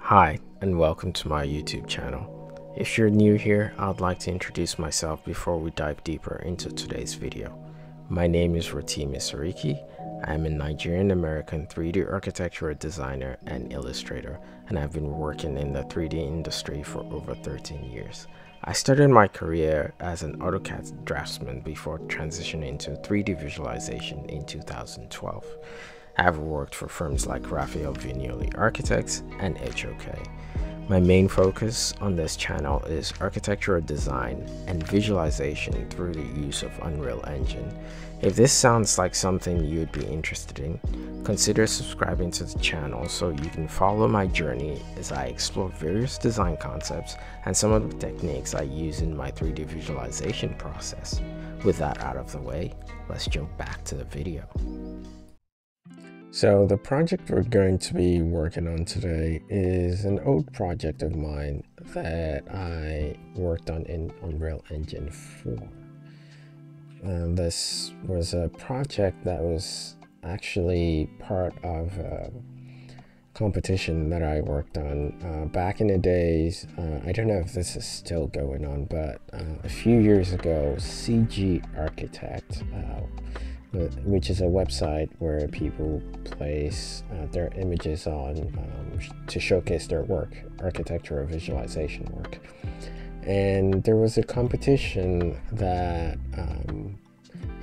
Hi, and welcome to my YouTube channel. If you're new here, I'd like to introduce myself before we dive deeper into today's video. My name is Rotimi Sariki. I am a Nigerian-American 3D architectural designer and illustrator, and I've been working in the 3D industry for over 13 years. I started my career as an AutoCAD draftsman before transitioning to 3D visualization in 2012. I have worked for firms like Raphael Vignoli Architects and HOK. My main focus on this channel is architectural design and visualization through the use of Unreal Engine. If this sounds like something you'd be interested in, consider subscribing to the channel so you can follow my journey as I explore various design concepts and some of the techniques I use in my 3D visualization process. With that out of the way, let's jump back to the video. So the project we're going to be working on today is an old project of mine that I worked on in Unreal Engine 4. This was a project that was actually part of a competition that I worked on back in the days. I don't know if this is still going on, but a few years ago, CG Architect, which is a website where people place their images on to showcase their work, architectural visualization work. And there was a competition that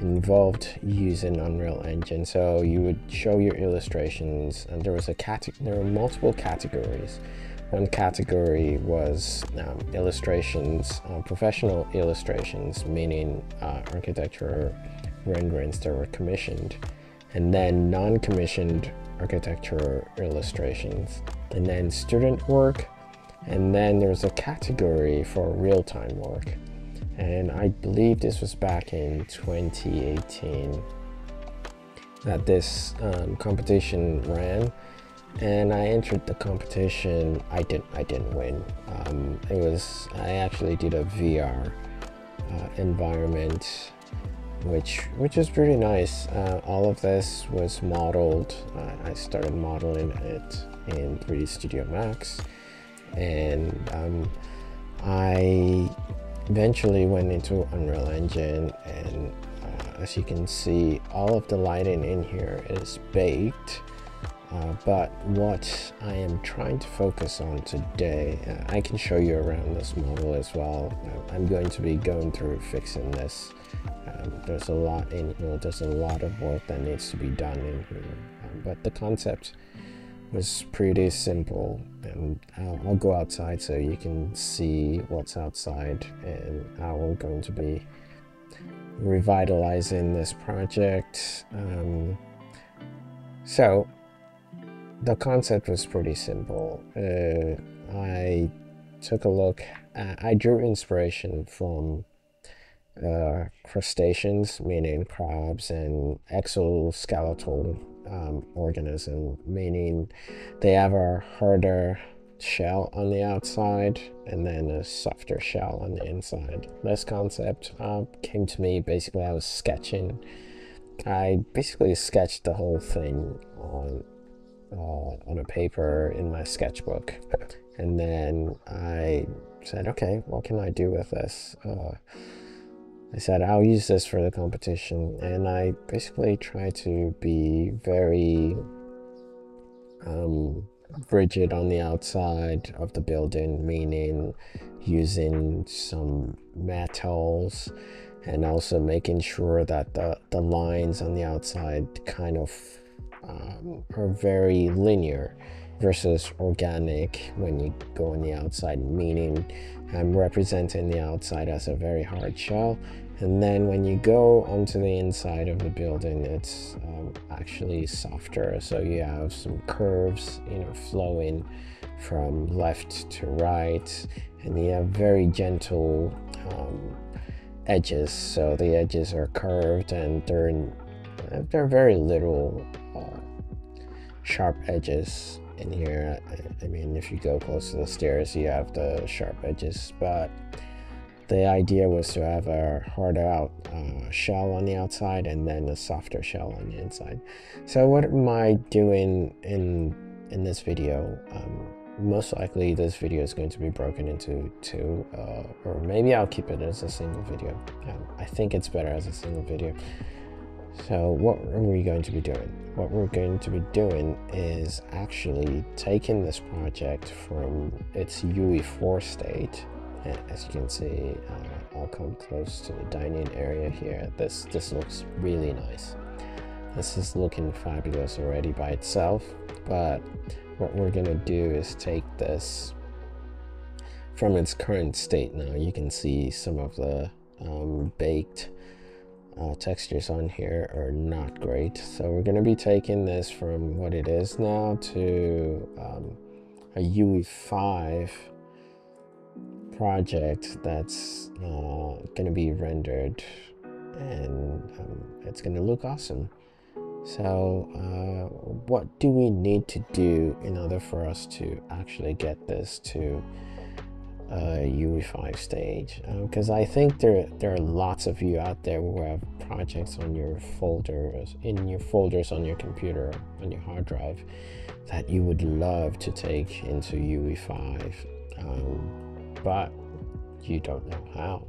involved using Unreal Engine. So you would show your illustrations, and there were multiple categories. One category was illustrations, professional illustrations, meaning architectural renderings that were commissioned, and then non-commissioned architectural illustrations, and then student work, and then there's a category for real-time work. And I believe this was back in 2018 that this competition ran, and I entered the competition. I didn't win. I actually did a VR environment, which is pretty nice. All of this was modeled. I started modeling it in 3D Studio Max, and I eventually went into Unreal Engine, and as you can see, all of the lighting in here is baked. But what I am trying to focus on today, I can show you around this model as well. I'm going to be going through fixing this. There's a lot in here. There's a lot of work that needs to be done in here. But the concept was pretty simple, and I'll go outside so you can see what's outside and how we're going to be revitalizing this project. So the concept was pretty simple. I took a look. I drew inspiration from crustaceans, meaning crabs, and exoskeletal organism, meaning they have a harder shell on the outside and then a softer shell on the inside. This concept came to me. Basically, I was sketching. I basically sketched the whole thing on a paper in my sketchbook, and then I said, okay, what can I do with this? I said I'll use this for the competition, and I basically try to be very rigid on the outside of the building, meaning using some metals and also making sure that the lines on the outside kind of are very linear versus organic when you go on the outside, meaning I'm representing the outside as a very hard shell, and then when you go onto the inside of the building, it's actually softer. So you have some curves, flowing from left to right, and you have very gentle edges. So the edges are curved, and they're very little sharp edges in here. I mean, if you go close to the stairs, you have the sharp edges, but the idea was to have a harder out shell on the outside and then a softer shell on the inside. So what am I doing in this video? most likely this video is going to be broken into two, or maybe I'll keep it as a single video. I think it's better as a single video. So what are we going to be doing? What we're going to be doing is actually taking this project from its UE4 state. And as you can see, I'll come close to the dining area here. This looks really nice. This is looking fabulous already by itself, but what we're gonna do is take this from its current state. Now you can see some of the baked textures on here are not great, so we're going to be taking this from what it is now to a UE5 project that's going to be rendered, and it's going to look awesome. So what do we need to do in order for us to actually get this to UE5 stage? Because I think there are lots of you out there who have projects on your folders, on your computer, on your hard drive, that you would love to take into UE5, but you don't know how.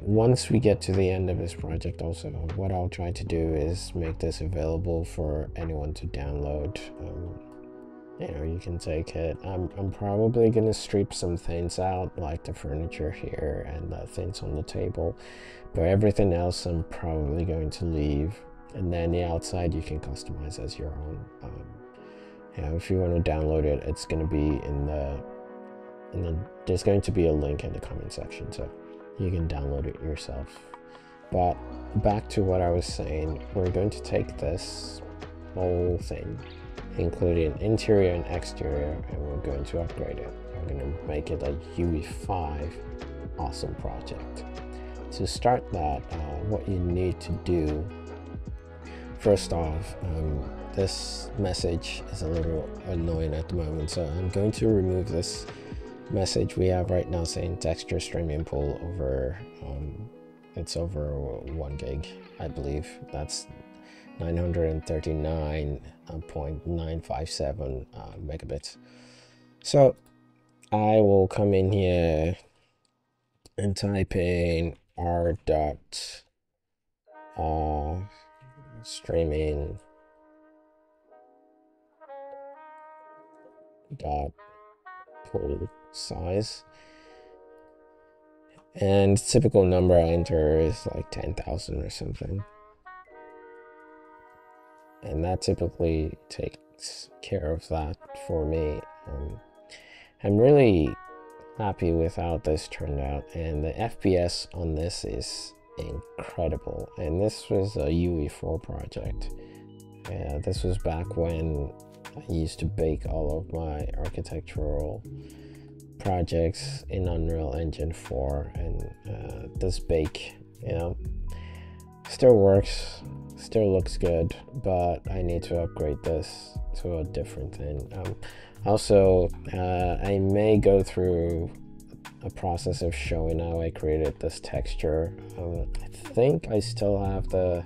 Once we get to the end of this project, also what I'll try to do is make this available for anyone to download. You know, you can take it. I'm probably gonna strip some things out, like the furniture here and the things on the table, but everything else I'm probably going to leave, and then the outside you can customize as your own. Yeah, if you want to download it, it's going to be there's going to be a link in the comment section, so you can download it yourself. But back to what I was saying, we're going to take this whole thing, including interior and exterior, and we're going to upgrade it. We're going to make it a UE5 awesome project. To start that, what you need to do, first off, this message is a little annoying at the moment, so I'm going to remove this message we have right now saying texture streaming pool over, it's over 1 gig, I believe. That's 939.957 megabits. So I will come in here and type in r dot streaming dot pool size, and typical number I enter is like 10,000 or something, and that typically takes care of that for me. I'm really happy with how this turned out, and the FPS on this is incredible. And this was a UE4 project. Yeah, this was back when I used to bake all of my architectural projects in Unreal Engine 4, and this bake, you know, still works, still looks good, but I need to upgrade this to a different thing. Also, I may go through a process of showing how I created this texture. I think I still have the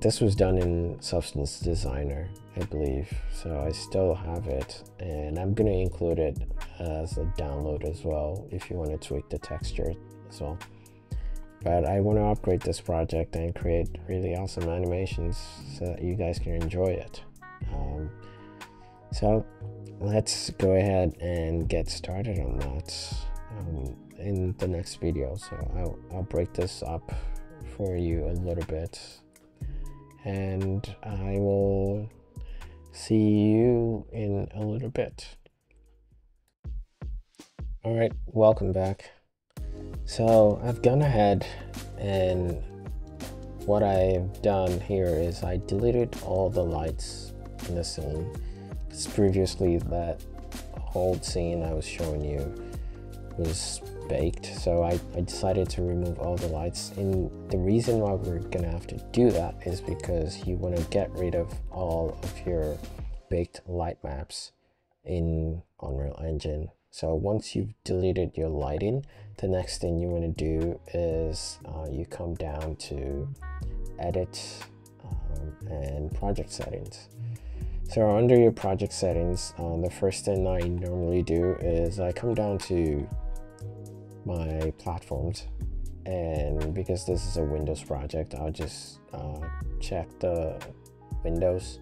this was done in Substance Designer, I believe, so I still have it, and I'm gonna include it as a download as well if you want to tweak the texture as well. But I want to upgrade this project and create really awesome animations so that you guys can enjoy it. So let's go ahead and get started on that in the next video. So I'll break this up for you a little bit, and I will see you in a little bit. All right, welcome back. So I've gone ahead, and what I've done here is I deleted all the lights in the scene. Because previously that whole scene I was showing you was baked, so I decided to remove all the lights. And the reason why we're gonna have to do that is because you want to get rid of all of your baked light maps in Unreal Engine. So once you've deleted your lighting, the next thing you want to do is you come down to edit and project settings. So under your project settings, the first thing I normally do is I come down to my platforms, and because this is a Windows project, I'll just check the Windows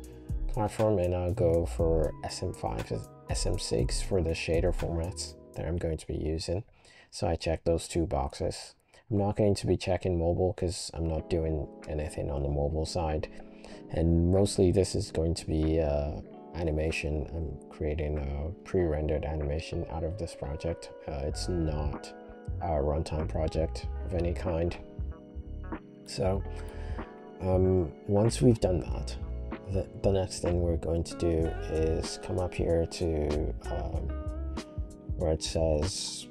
platform, and I'll go for SM5, SM6 for the shader formats that I'm going to be using. So I check those two boxes. I'm not going to be checking mobile because I'm not doing anything on the mobile side, and mostly this is going to be animation. I'm creating a pre-rendered animation out of this project. It's not a runtime project of any kind. So once we've done that, the next thing we're going to do is come up here to where it says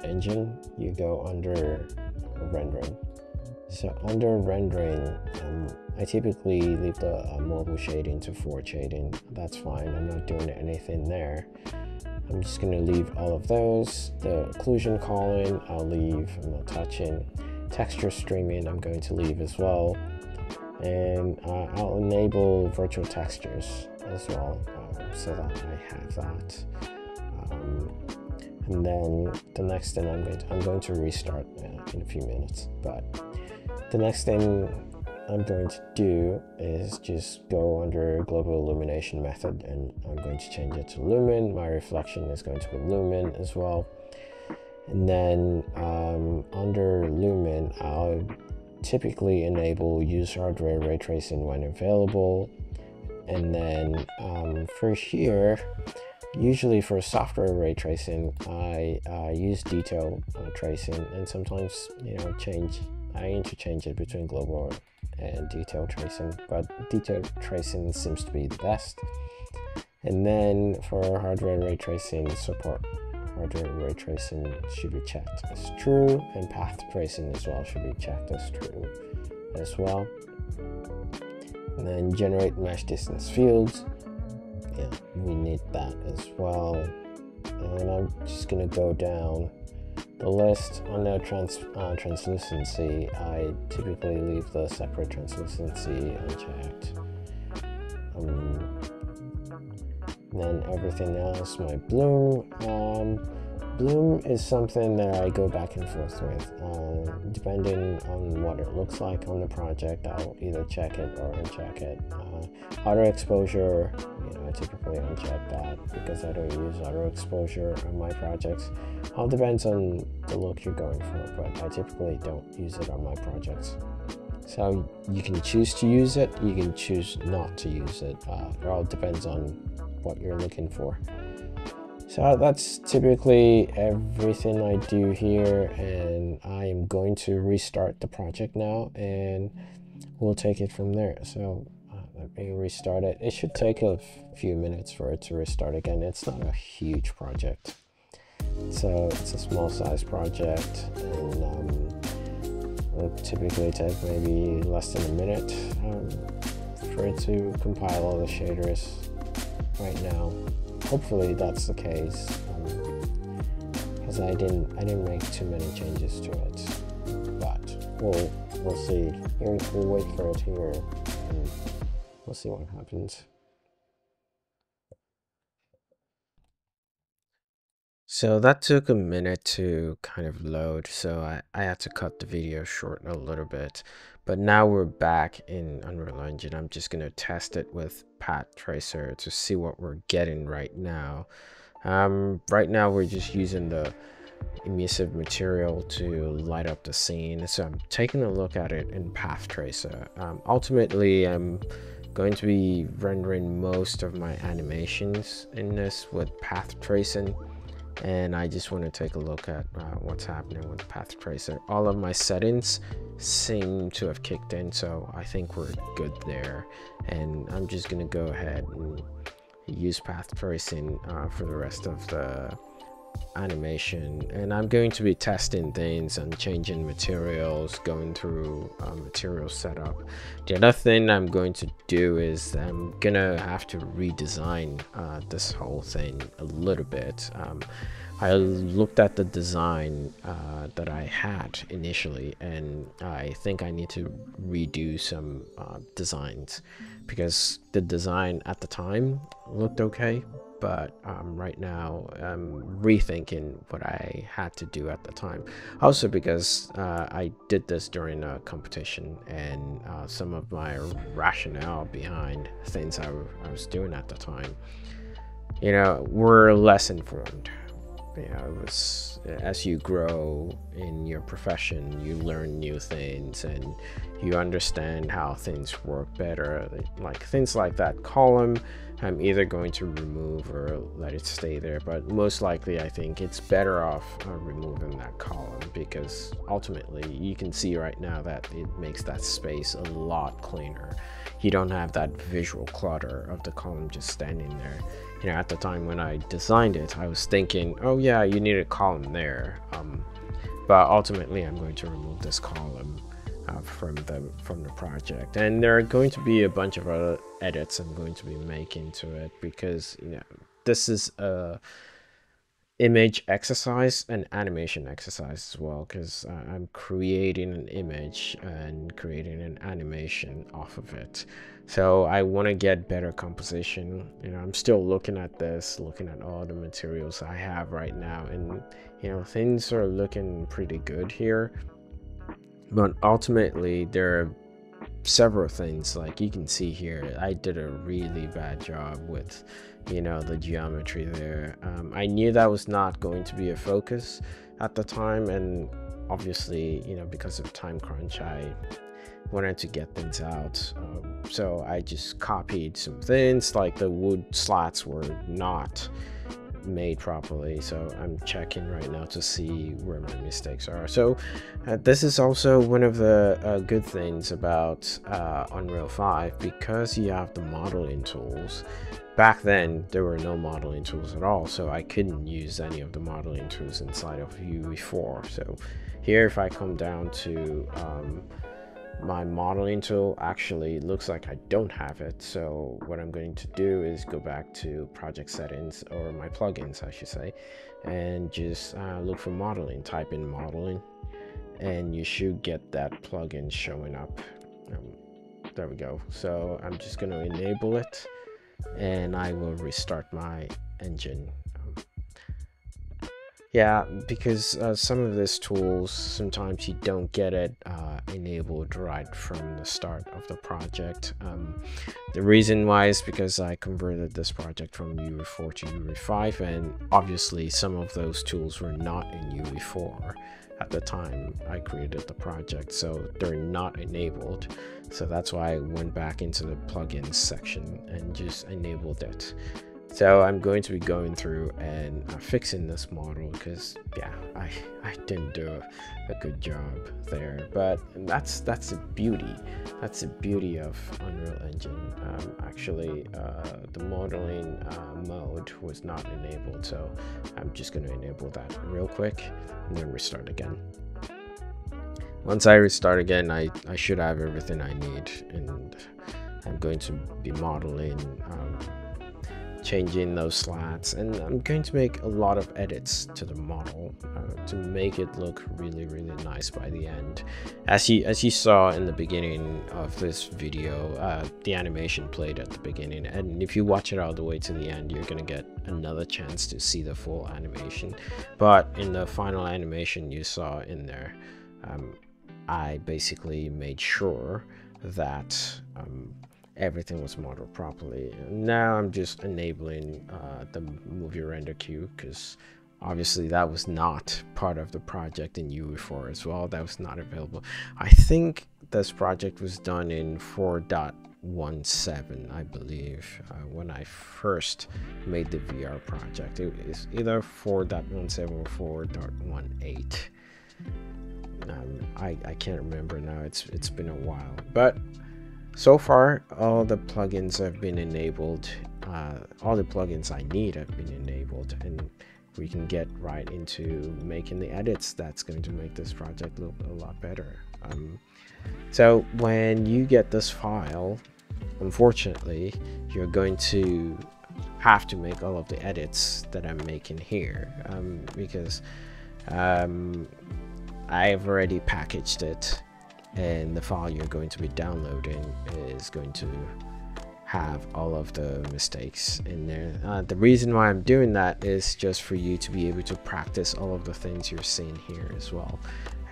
engine. You go under rendering. So under rendering, I typically leave the mobile shading to forward shading. That's fine. I'm not doing anything there. I'm just going to leave all of those. The occlusion calling, I'll leave. I'm not touching. Texture streaming, I'm going to leave as well. And I'll enable virtual textures as well, so that I have that. And then the next thing I'm going to restart in a few minutes. But the next thing I'm going to do is just go under global illumination method, and I'm going to change it to lumen. My reflection is going to be lumen as well. And then under lumen, I'll typically enable use hardware ray tracing when available. And then for here, usually for software ray tracing, I use detail tracing, and sometimes I interchange it between global and detail tracing, but detail tracing seems to be the best. And then for hardware ray tracing support, hardware ray tracing should be checked as true, and path tracing as well should be checked as true as well. And then generate mesh distance fields, yeah, we need that as well. And I'm just gonna go down the list. On the translucency, I typically leave the separate translucency unchecked. Then everything else, my bloom. Bloom is something that I go back and forth with. Depending on what it looks like on the project, I'll either check it or uncheck it. Auto exposure, I typically uncheck that because I don't use auto exposure on my projects. All depends on the look you're going for, but I typically don't use it on my projects. So you can choose to use it, you can choose not to use it. It all depends on what you're looking for. So that's typically everything I do here, and I am going to restart the project now, and we'll take it from there. So let me restart it. It should take a few minutes for it to restart again. It's not a huge project, so it's a small size project, and it'll typically take maybe less than a minute for it to compile all the shaders right now. Hopefully that's the case, because I didn't make too many changes to it, but we'll see. We'll wait for it here, and we'll see what happens. So that took a minute to kind of load, so I had to cut the video short a little bit. But now we're back in Unreal Engine. I'm just going to test it with Path Tracer to see what we're getting right now. Right now we're just using the emissive material to light up the scene. So I'm taking a look at it in Path Tracer. Ultimately, I'm going to be rendering most of my animations in this with Path Tracing. And I just want to take a look at what's happening with Path Tracer. All of my settings seem to have kicked in, so I think we're good there. And I'm just going to go ahead and use Path Tracing for the rest of the animation, and I'm going to be testing things and changing materials, going through material setup. The other thing I'm going to do is I'm gonna have to redesign this whole thing a little bit. I looked at the design that I had initially, and I think I need to redo some designs, because the design at the time looked okay, but right now I'm rethinking what I had to do at the time. Also because I did this during a competition, and some of my rationale behind things I was doing at the time, were less informed. It was, as you grow in your profession, you learn new things and you understand how things work better. Like things like that column, I'm either going to remove or let it stay there, but most likely I think it's better off removing that column, because ultimately you can see right now that it makes that space a lot cleaner. You don't have that visual clutter of the column just standing there. At the time when I designed it, I was thinking, oh yeah, you need a column there, but ultimately I'm going to remove this column from the project, and there are going to be a bunch of other edits I'm going to be making to it, because this is a image exercise and animation exercise as well, because I'm creating an image and creating an animation off of it. So I want to get better composition. I'm still looking at all the materials I have right now, and things are looking pretty good here, but ultimately there are several things. Like you can see here, I did a really bad job with the geometry there. I knew that was not going to be a focus at the time, and obviously because of time crunch I wanted to get things out, so I just copied some things. Like the wood slats were not made properly, so I'm checking right now to see where my mistakes are. So this is also one of the good things about Unreal 5, because you have the modeling tools. Back then there were no modeling tools at all, so I couldn't use any of the modeling tools inside of UE4. So here, if I come down to my modeling tool, actually looks like I don't have it. So what I'm going to do is go back to project settings, or my plugins I should say, and just look for modeling, type in modeling, and you should get that plugin showing up. There we go. So I'm just going to enable it, and I will restart my engine. Yeah, because some of these tools, sometimes you don't get it enabled right from the start of the project. The reason why is because I converted this project from UE4 to UE5, and obviously some of those tools were not in UE4 at the time I created the project, so they're not enabled. So that's why I went back into the plugins section and just enabled it. So I'm going to be going through and fixing this model, because yeah, I didn't do a good job there. But that's the beauty of Unreal Engine. Actually the modeling mode was not enabled, so I'm just going to enable that real quick and then restart again. Once I restart again, I should have everything I need, and I'm going to be modeling, changing those slats, and I'm going to make a lot of edits to the model to make it look really nice by the end. As you saw in the beginning of this video, the animation played at the beginning, and if you watch it all the way to the end, you're gonna get another chance to see the full animation. But in the final animation you saw in there, I basically made sure that everything was modeled properly. Now I'm just enabling the movie render queue, because obviously that was not part of the project in UE4 as well. That was not available. I think this project was done in 4.17, I believe, when I first made the VR project. It was either 4.17 or 4.18. I can't remember now. It's been a while, but so far all the plugins have been enabled. All the plugins I need have been enabled, and we can get right into making the edits that's going to make this project look a lot better. So when you get this file, unfortunately, you're going to have to make all of the edits that I'm making here, because I've already packaged it, and the file you're going to be downloading is going to have all of the mistakes in there. The reason why I'm doing that is just for you to be able to practice all of the things you're seeing here as well.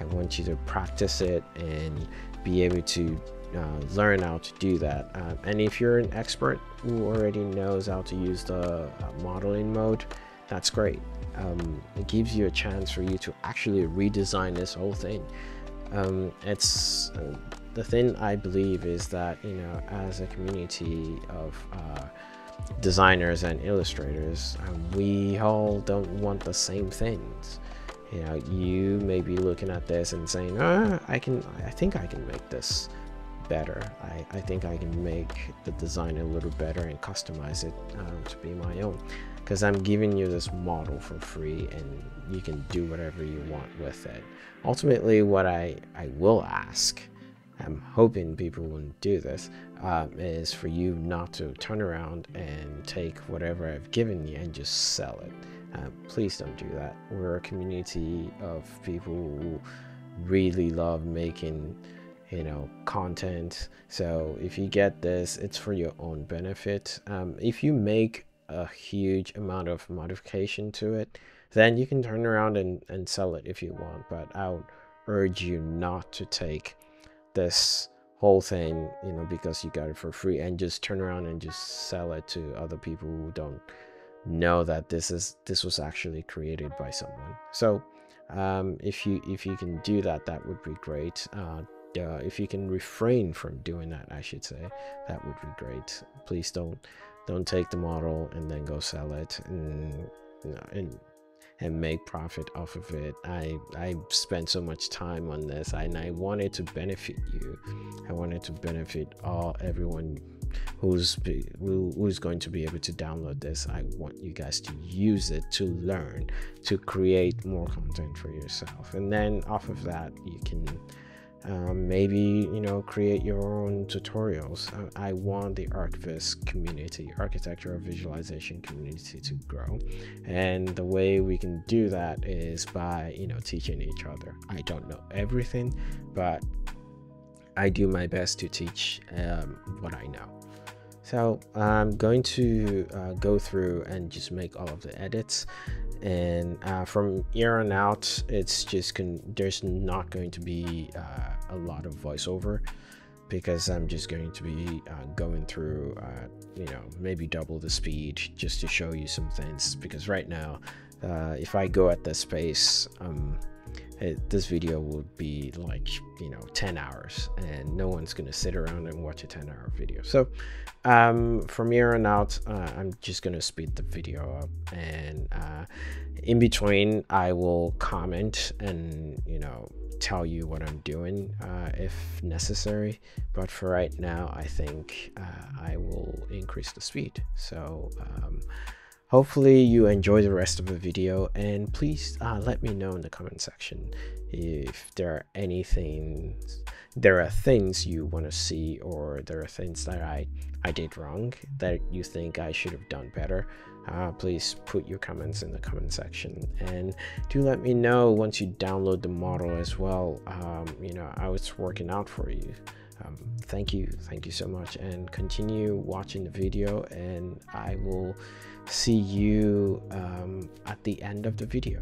I want you to practice it and be able to learn how to do that. And if you're an expert who already knows how to use the modeling mode, that's great. It gives you a chance for you to actually redesign this whole thing. It's the thing I believe is that, you know, as a community of designers and illustrators, we all don't want the same things. You know, you may be looking at this and saying, I think I can make this better. I think I can make the design a little better and customize it to be my own, because I'm giving you this model for free and you can do whatever you want with it. Ultimately, what I will ask, I'm hoping people won't do this, is for you not to turn around and take whatever I've given you and just sell it. Please don't do that. We're a community of people who really love making, you know, content. So if you get this, it's for your own benefit. If you make a huge amount of modification to it, then you can turn around and sell it if you want, but I would urge you not to take this whole thing, you know, because you got it for free and just turn around and just sell it to other people who don't know that this was actually created by someone. So if you can do that, that would be great. If you can refrain from doing that, I should say, that would be great. Please don't take the model and then go sell it and make profit off of it. I spent so much time on this, and I wanted to benefit you. I wanted to benefit everyone who's going to be able to download this. I want you guys to use it to learn, to create more content for yourself, and then off of that you can maybe, you know, create your own tutorials. I want the ArchViz community, architectural visualization community, to grow, and the way we can do that is by, you know, teaching each other. I don't know everything, but I do my best to teach what I know. So I'm going to go through and just make all of the edits, and from here on out, it's just there's not going to be a lot of voiceover, because I'm just going to be going through you know, maybe double the speed just to show you some things, because right now if I go at this pace, this video would be like, you know, 10 hours, and no one's gonna sit around and watch a 10-hour video. So from here on out, I'm just gonna speed the video up, and in between I will comment and, you know, tell you what I'm doing if necessary, but for right now I think I will increase the speed. So hopefully you enjoy the rest of the video, and please let me know in the comment section if there are things you want to see, or there are things that I did wrong that you think I should have done better. Please put your comments in the comment section, and do let me know once you download the model as well, you know, how it's working out for you. Thank you so much, and continue watching the video, and I will see you at the end of the video.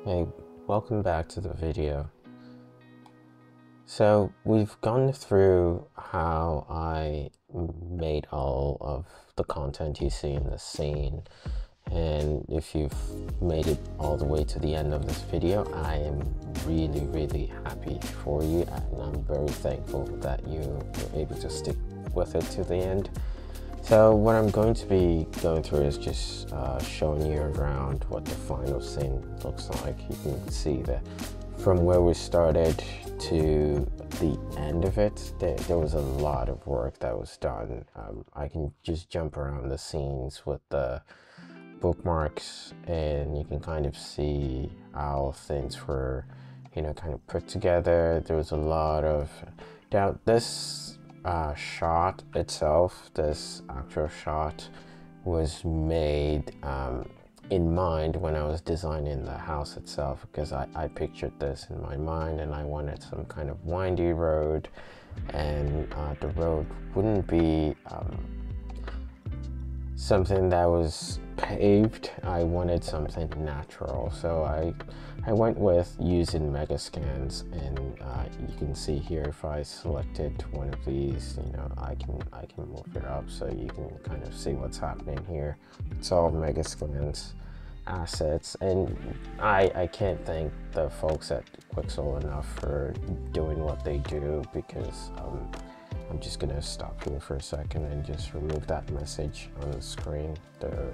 Hey, welcome back to the video. So we've gone through how I made all of the content you see in the scene, and if you've made it all the way to the end of this video, I am really happy for you, and I'm very thankful that you were able to stick with it to the end. So what I'm going to be going through is just showing you around what the final scene looks like. You can see that from where we started to the end of it, there was a lot of work that was done. I can just jump around the scenes with the bookmarks, and you can kind of see how things were, kind of put together. There was a lot of this shot itself, this actual shot was made in mind when I was designing the house itself, because I pictured this in my mind, and I wanted some kind of windy road, and the road wouldn't be something that was paved. I wanted something natural, so I went with using Megascans, and you can see here if I selected one of these, I can move it up so you can kind of see what's happening here. It's all Megascans assets, and I can't thank the folks at Quixel enough for doing what they do, because I'm just gonna stop here for a second and just remove that message on the screen, the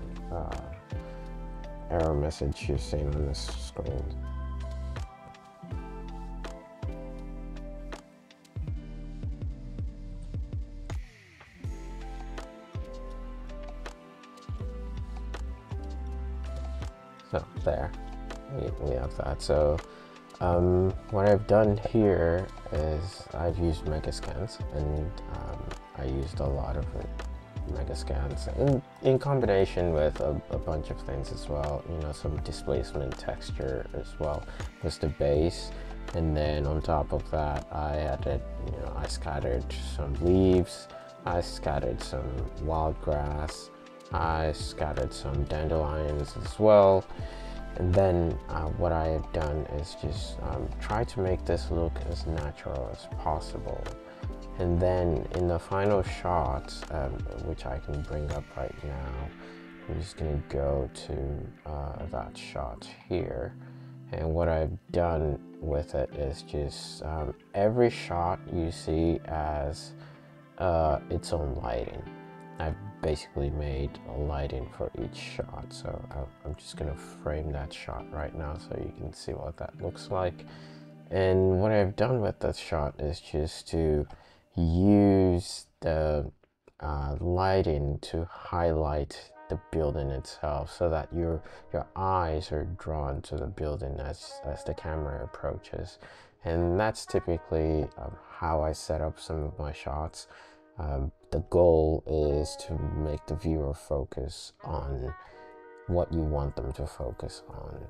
error message you're seeing on the screen. So there, we have that. So what I've done here is I've used Megascans, and I used a lot of Megascans in combination with a bunch of things as well. Some displacement texture as well was the base, and then on top of that I added, I scattered some leaves, I scattered some wild grass, I scattered some dandelions as well. And then what I have done is just try to make this look as natural as possible. And then in the final shot, which I can bring up right now, I'm just going to go to that shot here. And what I've done with it is just every shot you see as its own lighting. I've basically made a lighting for each shot, so I'm just gonna frame that shot right now so you can see what that looks like. And what I've done with that shot is just to use the lighting to highlight the building itself, so that your eyes are drawn to the building as the camera approaches. And that's typically how I set up some of my shots. The goal is to make the viewer focus on what you want them to focus on.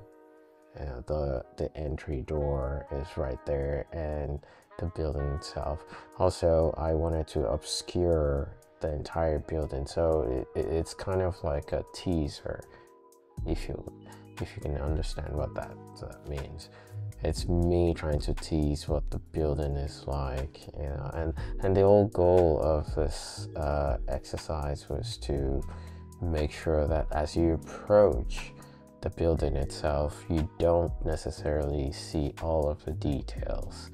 The entry door is right there, and the building itself. Also, I wanted to obscure the entire building, so it's kind of like a teaser, if you can understand what that means. It's me trying to tease what the building is like, and the whole goal of this exercise was to make sure that as you approach the building itself, you don't necessarily see all of the details.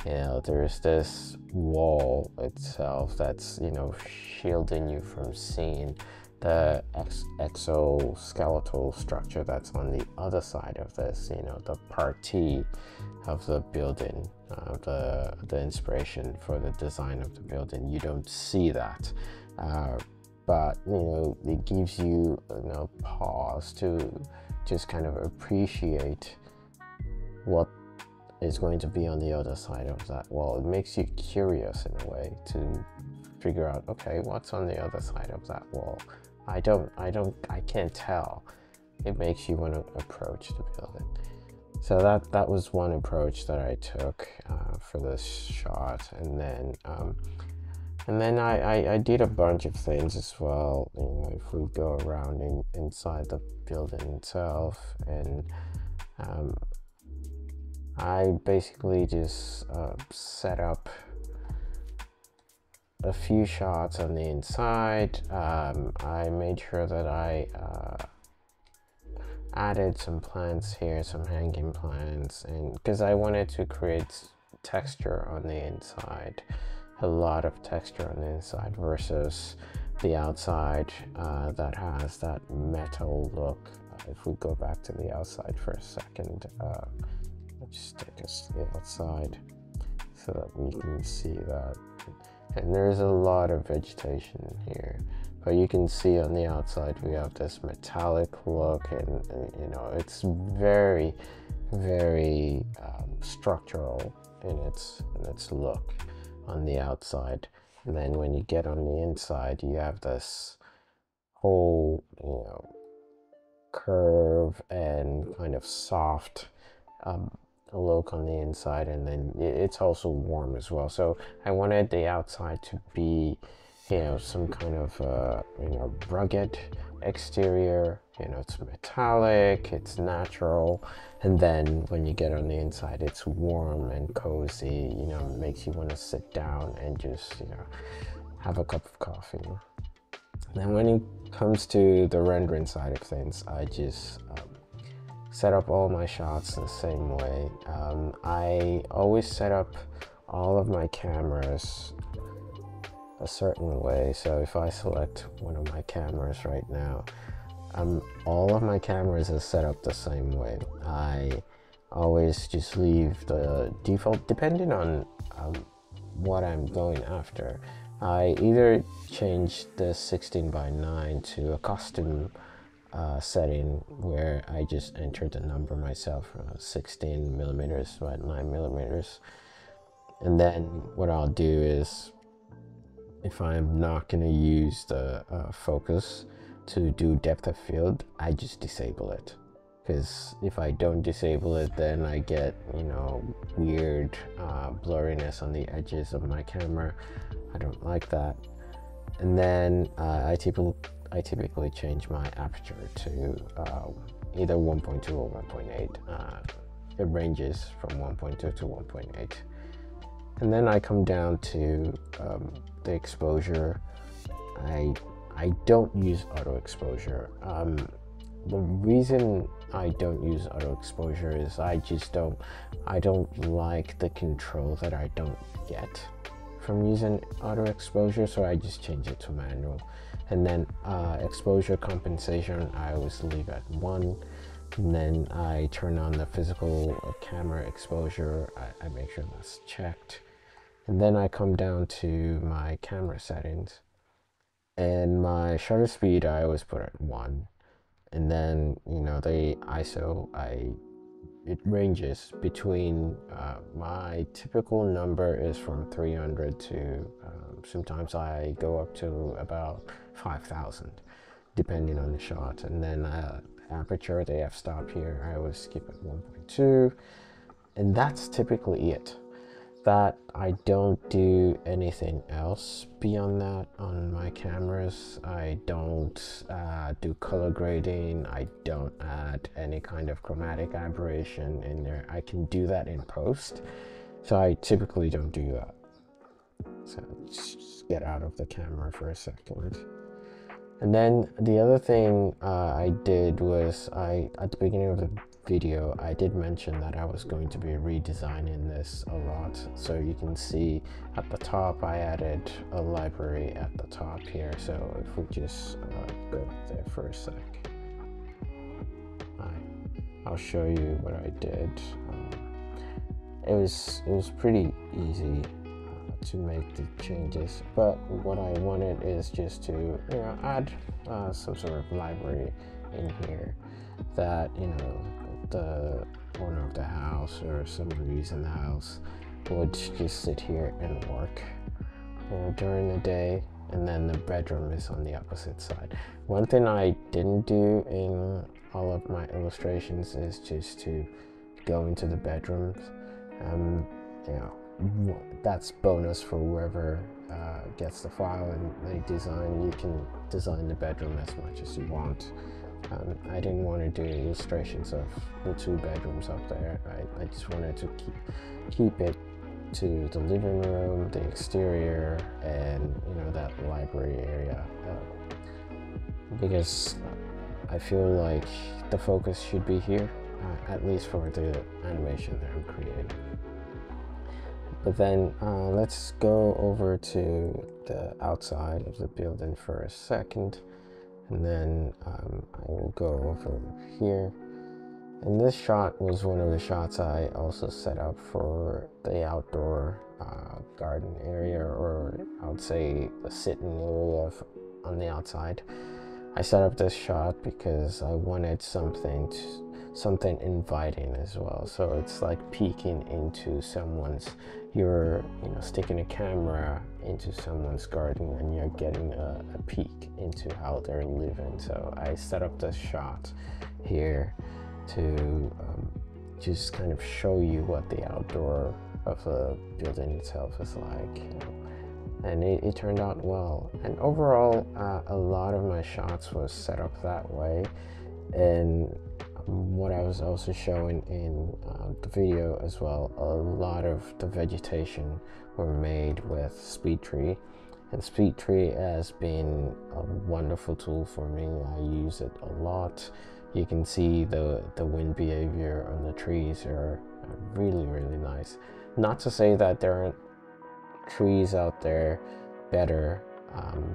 There's this wall itself that's, shielding you from seeing the exoskeletal structure that's on the other side of this, the party of the building, the inspiration for the design of the building. You don't see that, but it gives you pause to just kind of appreciate what is going to be on the other side of that wall. It makes you curious in a way to figure out, okay, what's on the other side of that wall? I can't tell. It makes you want to approach the building. So that was one approach that I took for this shot, and then I did a bunch of things as well. If we go around inside the building itself, and I basically just set up a few shots on the inside. I made sure that I added some plants here, some hanging plants, and because I wanted to create texture on the inside, a lot of texture on the inside versus the outside that has that metal look. If we go back to the outside for a second, let's just take us to the outside so that we can see that. And there's a lot of vegetation here, but you can see on the outside we have this metallic look, and you know, it's very, very structural in its look on the outside. And then when you get on the inside, you have this whole, you know, curve and kind of soft look on the inside, and then it's also warm as well. So I wanted the outside to be, you know, some kind of you know, rugged exterior. You know, it's metallic, it's natural, and then when you get on the inside, it's warm and cozy. You know, makes you want to sit down and just, you know, have a cup of coffee. Then when it comes to the rendering side of things, I just set up all my shots the same way. I always set up all of my cameras a certain way. So if I select one of my cameras right now, all of my cameras are set up the same way. I always just leave the default depending on what I'm going after. I either change the 16:9 to a custom setting where I just enter the number myself, 16 millimeters by 9 millimeters. And then what I'll do is, if I'm not going to use the focus to do depth of field, I just disable it. Because if I don't disable it, then I get, you know, weird blurriness on the edges of my camera. I don't like that. And then I typically change my aperture to either 1.2 or 1.8. It ranges from 1.2 to 1.8. And then I come down to the exposure. I don't use auto exposure. The reason I don't use auto exposure is I don't like the control that I don't get from using auto exposure, so I just change it to manual. And then exposure compensation, I always leave at 1. And then I turn on the physical camera exposure. I make sure that's checked. And then I come down to my camera settings, and my shutter speed I always put at 1. And then, you know, the ISO, it ranges between my typical number is from 300 to sometimes I go up to about 5,000 depending on the shot. And then aperture, the f-stop here, I always keep at 1.2, and that's typically it. That I don't do anything else beyond that on my cameras. I don't do color grading. I don't add any kind of chromatic aberration in there. I can do that in post, so I typically don't do that. So just get out of the camera for a second. And then the other thing I did was, at the beginning of the video, I did mention that I was going to be redesigning this a lot. So you can see at the top, I added a library at the top here. So if we just go there for a sec, I'll show you what I did. It was pretty easy to make the changes, but what I wanted is just to, you know, add some sort of library in here that, you know, the owner of the house or someone who's in the house would just sit here and work, you know, during the day. And then the bedroom is on the opposite side. One thing I didn't do in all of my illustrations is just to go into the bedrooms. You know, that's bonus for whoever gets the file and they design. You can design the bedroom as much as you want, I didn't want to do illustrations of the 2 bedrooms up there. I just wanted to keep it to the living room, the exterior, and that library area, because I feel like the focus should be here, at least for the animation that I'm creating. But then let's go over to the outside of the building for a second, and then I will go over here. And this shot was one of the shots I also set up for the outdoor garden area, or I would say the sitting area on the outside. I set up this shot because I wanted something inviting as well. So it's like peeking into someone's, you're sticking a camera into someone's garden and you're getting a peek into how they're living. So I set up this shot here to just kind of show you what the outdoor of the building itself is like, and it turned out well. And overall, a lot of my shots was set up that way. And what I was also showing in the video as well, a lot of the vegetation were made with SpeedTree, and SpeedTree has been a wonderful tool for me. I use it a lot. You can see the wind behavior on the trees are really, really nice. Not to say that there aren't trees out there better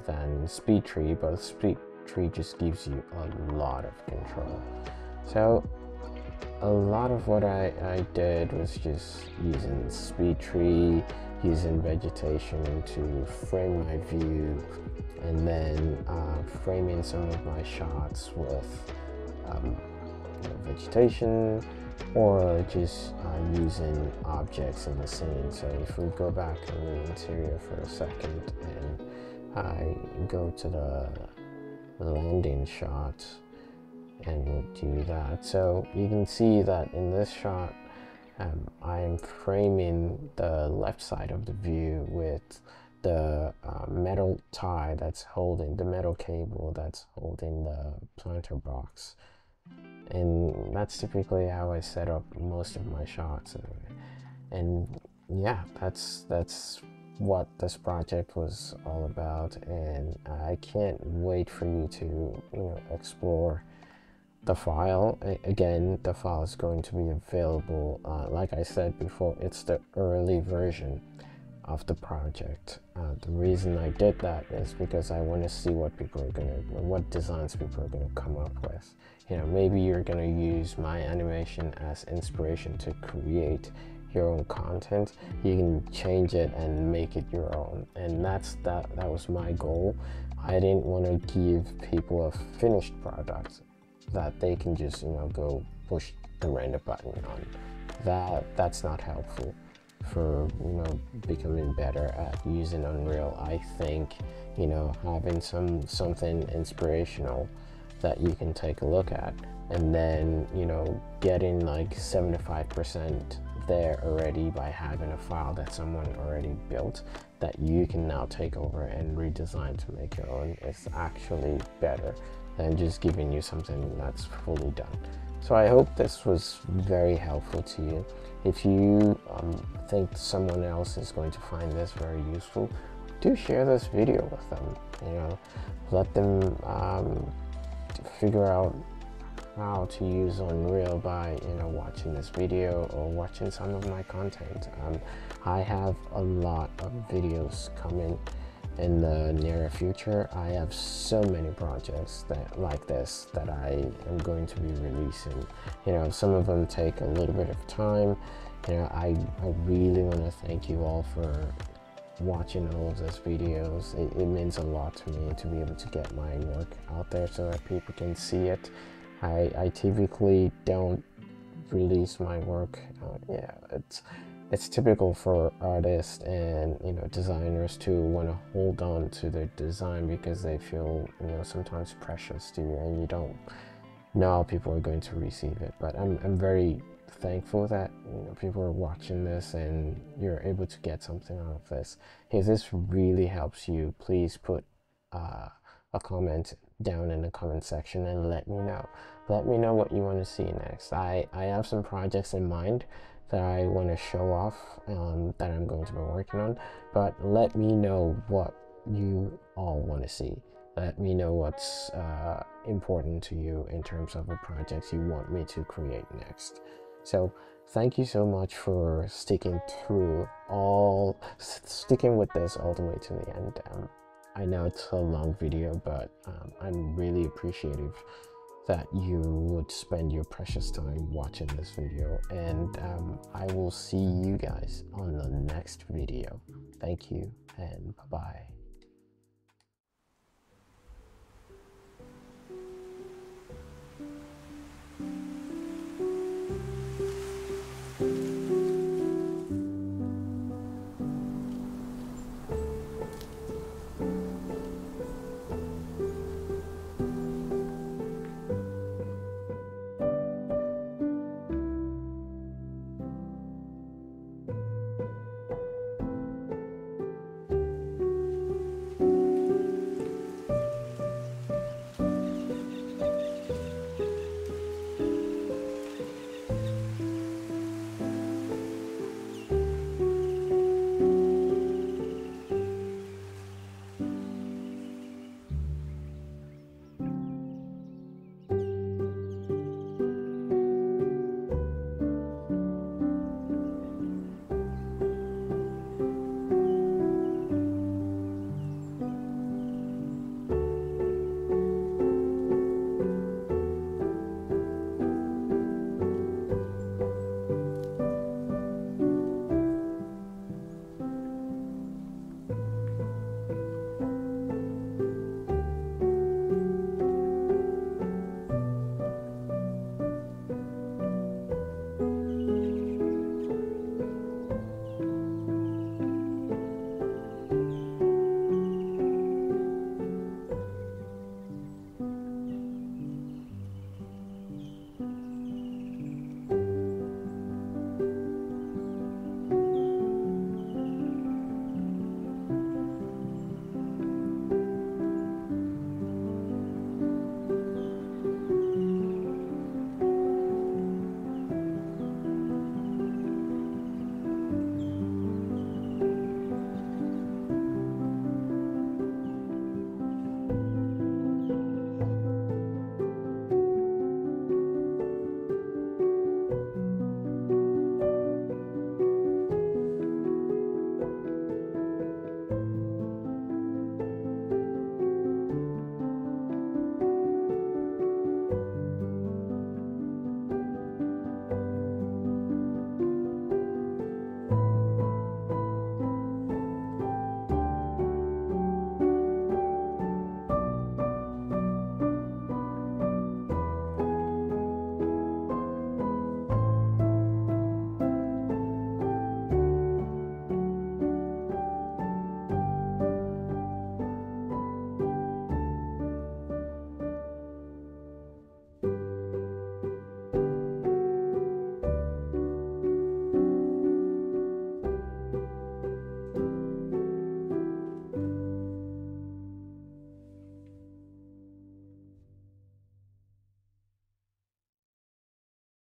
than SpeedTree, but SpeedTree just gives you a lot of control. So a lot of what I did was just using SpeedTree, using vegetation to frame my view, and then framing some of my shots with vegetation, or just using objects in the scene. So if we go back in the interior for a second and I go to the landing shot and do that, so you can see that in this shot I'm framing the left side of the view with the metal tie that's holding the metal cable that's holding the planter box. And that's typically how I set up most of my shots. And yeah, that's what this project was all about, and I can't wait for you to explore the file. Again, the file is going to be available, like I said before, it's the early version of the project. The reason I did that is because I want to see what designs people are gonna come up with. Maybe you're gonna use my animation as inspiration to create your own content. You can change it and make it your own, and that was my goal. I didn't want to give people a finished product that they can just go push the render button on. That's not helpful for becoming better at using Unreal. I think having something inspirational that you can take a look at, and then getting like 75% there already by having a file that someone already built that you can now take over and redesign to make your own is actually better than just giving you something that's fully done. So I hope this was very helpful to you. If you think someone else is going to find this very useful, do share this video with them. Let them figure out how to use Unreal by watching this video or watching some of my content. I have a lot of videos coming in the near future. I have so many projects like this that I am going to be releasing. Some of them take a little bit of time. I really want to thank you all for watching all of these videos. It means a lot to me to be able to get my work out there so that people can see it. I typically don't release my work. It's typical for artists and designers to want to hold on to their design because they feel sometimes precious to you, and you don't know how people are going to receive it. But I'm very thankful that people are watching this and you're able to get something out of this. If this really helps you, please put a comment down in the comment section and let me know. Let me know what you want to see next. I have some projects in mind that I want to show off, that I'm going to be working on, but let me know what you all want to see. Let me know what's important to you in terms of the projects you want me to create next. So thank you so much for sticking with this all the way to the end. I know it's a long video, but I'm really appreciative that you would spend your precious time watching this video, and I will see you guys on the next video. Thank you, and bye-bye.